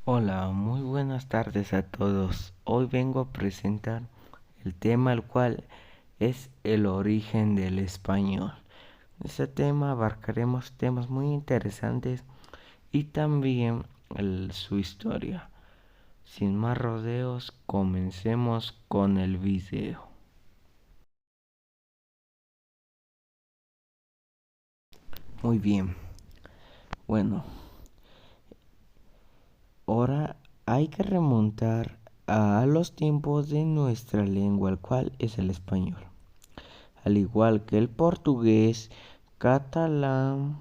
Hola, muy buenas tardes a todos. Hoy vengo a presentar el tema al cual es el origen del español. En este tema abarcaremos temas muy interesantes y también su historia. Sin más rodeos, comencemos con el video. Muy bien, bueno, ahora hay que remontar a los tiempos de nuestra lengua, el cual es el español. Al igual que el portugués, catalán,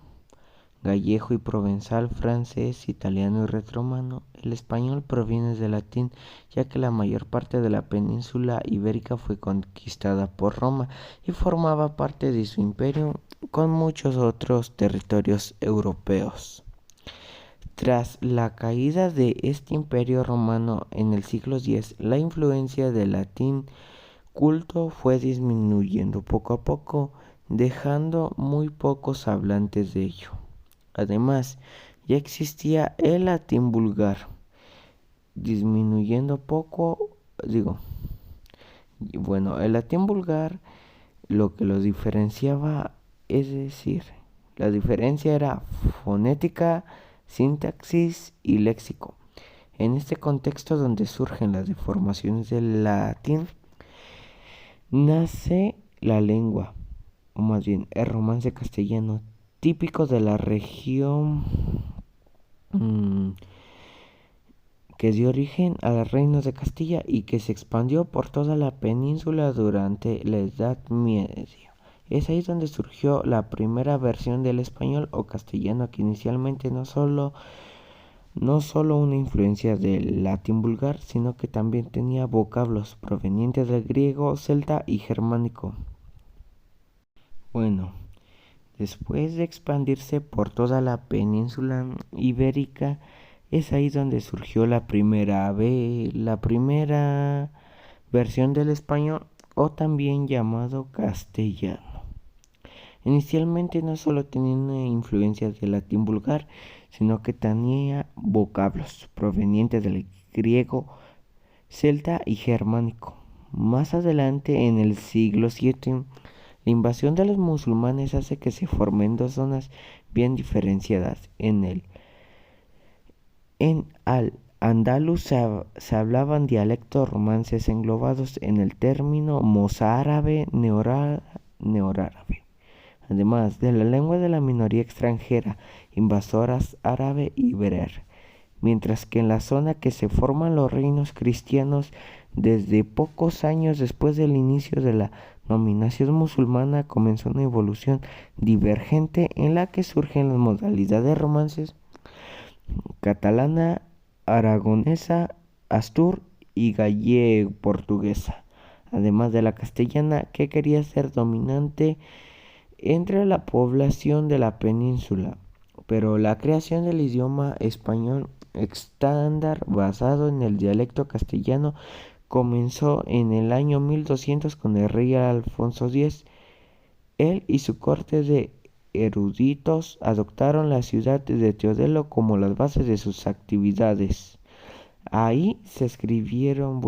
gallego y provenzal, francés, italiano y retromano, el español proviene del latín, ya que la mayor parte de la península ibérica fue conquistada por Roma y formaba parte de su imperio con muchos otros territorios europeos. Tras la caída de este imperio romano en el siglo X, la influencia del latín culto fue disminuyendo poco a poco, dejando muy pocos hablantes de ello. Además, ya existía el latín vulgar, disminuyendo poco, el latín vulgar lo que lo diferenciaba, es decir, la diferencia era fonética, sintaxis y léxico. En este contexto donde surgen las deformaciones del latín, nace la lengua, o más bien el romance castellano, típico de la región que dio origen al reino de Castilla y que se expandió por toda la península durante la Edad Media. Es ahí donde surgió la primera versión del español o castellano, que inicialmente no solo una influencia del latín vulgar, sino que también tenía vocablos provenientes del griego, celta y germánico. Bueno, después de expandirse por toda la península ibérica, es ahí donde surgió la primera versión del español, o también llamado castellano. Inicialmente no solo tenía influencias del latín vulgar, sino que tenía vocablos provenientes del griego, celta y germánico. Más adelante, en el siglo VII, la invasión de los musulmanes hace que se formen dos zonas bien diferenciadas. En Al-Ándalus se hablaban dialectos romances englobados en el término mozárabe neoárabe, además de la lengua de la minoría extranjera, invasoras árabe y berer, mientras que en la zona que se forman los reinos cristianos desde pocos años después del inicio de la dominación musulmana comenzó una evolución divergente en la que surgen las modalidades romances catalana, aragonesa, astur y gallego-portuguesa, además de la castellana que quería ser dominante entre la población de la península, pero la creación del idioma español estándar basado en el dialecto castellano comenzó en el año 1200 con el rey Alfonso X. Él y su corte de eruditos adoptaron la ciudad de Teodelo como las bases de sus actividades. Ahí se escribieron,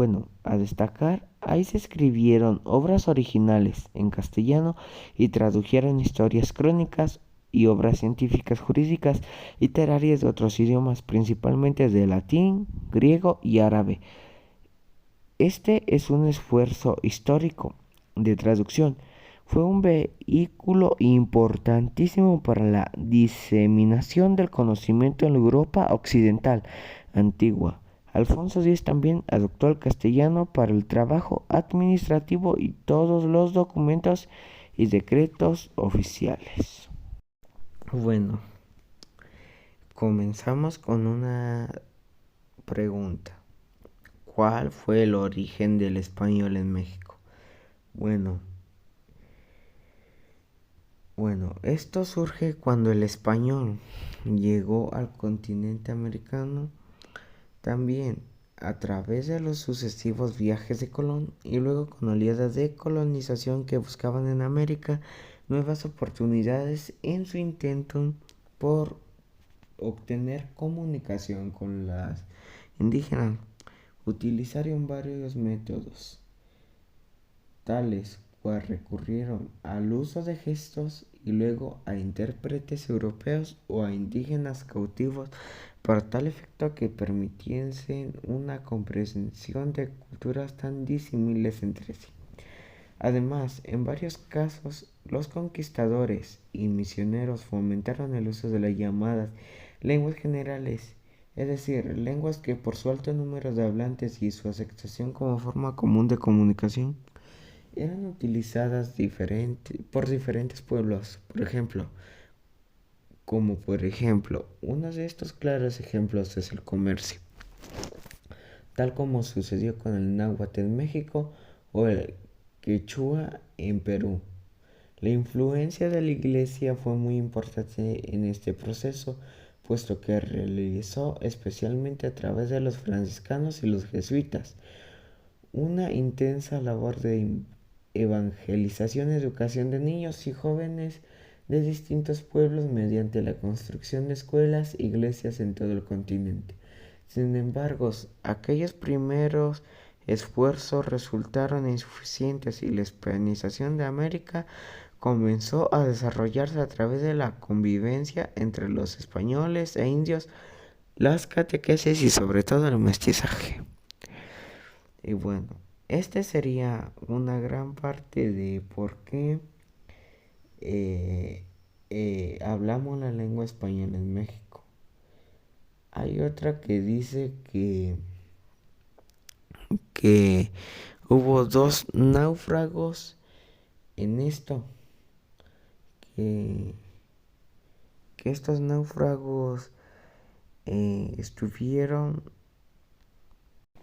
ahí se escribieron obras originales en castellano y tradujeron historias crónicas y obras científicas, jurídicas, literarias de otros idiomas, principalmente de latín, griego y árabe. Este es un esfuerzo histórico de traducción. Fue un vehículo importantísimo para la diseminación del conocimiento en la Europa occidental antigua. Alfonso X también adoptó el castellano para el trabajo administrativo y todos los documentos y decretos oficiales. Bueno, comenzamos con una pregunta. ¿Cuál fue el origen del español en México? Bueno, esto surge cuando el español llegó al continente americano, también a través de los sucesivos viajes de Colón y luego con oleadas de colonización que buscaban en América nuevas oportunidades en su intento por obtener comunicación con las indígenas, utilizaron varios métodos, tales cual recurrieron al uso de gestos y luego a intérpretes europeos o a indígenas cautivos para tal efecto que permitiesen una comprensión de culturas tan disímiles entre sí. Además, en varios casos, los conquistadores y misioneros fomentaron el uso de las llamadas lenguas generales, es decir, lenguas que por su alto número de hablantes y su aceptación como forma común de comunicación, eran utilizadas por diferentes pueblos. Por ejemplo, uno de estos claros ejemplos es el comercio, tal como sucedió con el náhuatl en México o el quechua en Perú. La influencia de la Iglesia fue muy importante en este proceso, puesto que realizó especialmente a través de los franciscanos y los jesuitas una intensa labor de evangelización y educación de niños y jóvenes de distintos pueblos mediante la construcción de escuelas e iglesias en todo el continente. Sin embargo, aquellos primeros esfuerzos resultaron insuficientes y la hispanización de América comenzó a desarrollarse a través de la convivencia entre los españoles e indios, las catequesis y sobre todo el mestizaje. Y bueno, este sería una gran parte de por qué hablamos la lengua española en México. Hay otra que dice que hubo 2 náufragos en esto, que estos náufragos estuvieron,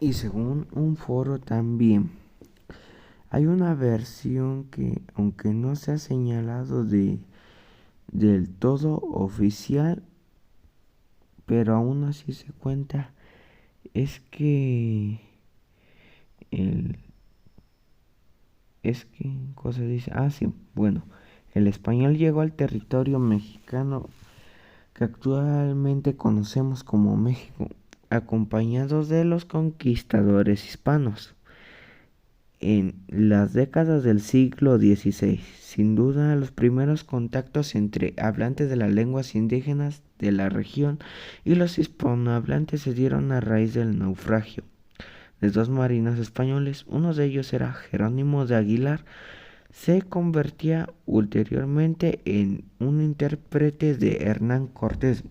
y según un foro también hay una versión que, aunque no se ha señalado del todo oficial, pero aún así se cuenta, es que cosa dice, sí, bueno, el español llegó al territorio mexicano que actualmente conocemos como México, acompañados de los conquistadores hispanos. En las décadas del siglo XVI, sin duda, los primeros contactos entre hablantes de las lenguas indígenas de la región y los hispanohablantes se dieron a raíz del naufragio de 2 marinos españoles. Uno de ellos era Jerónimo de Aguilar. Se convertía ulteriormente en un intérprete de Hernán Cortés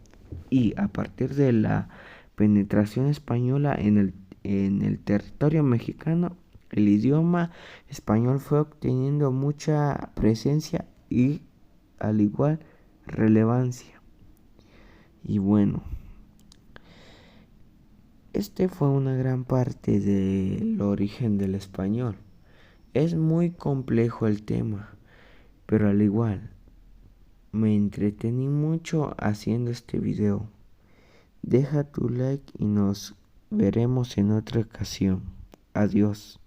y a partir de la penetración española en el territorio mexicano, el idioma español fue obteniendo mucha presencia y al igual relevancia. Y bueno, este fue una gran parte del origen del español. Es muy complejo el tema, pero al igual me entretení mucho haciendo este video. Deja tu like y nos veremos en otra ocasión. Adiós.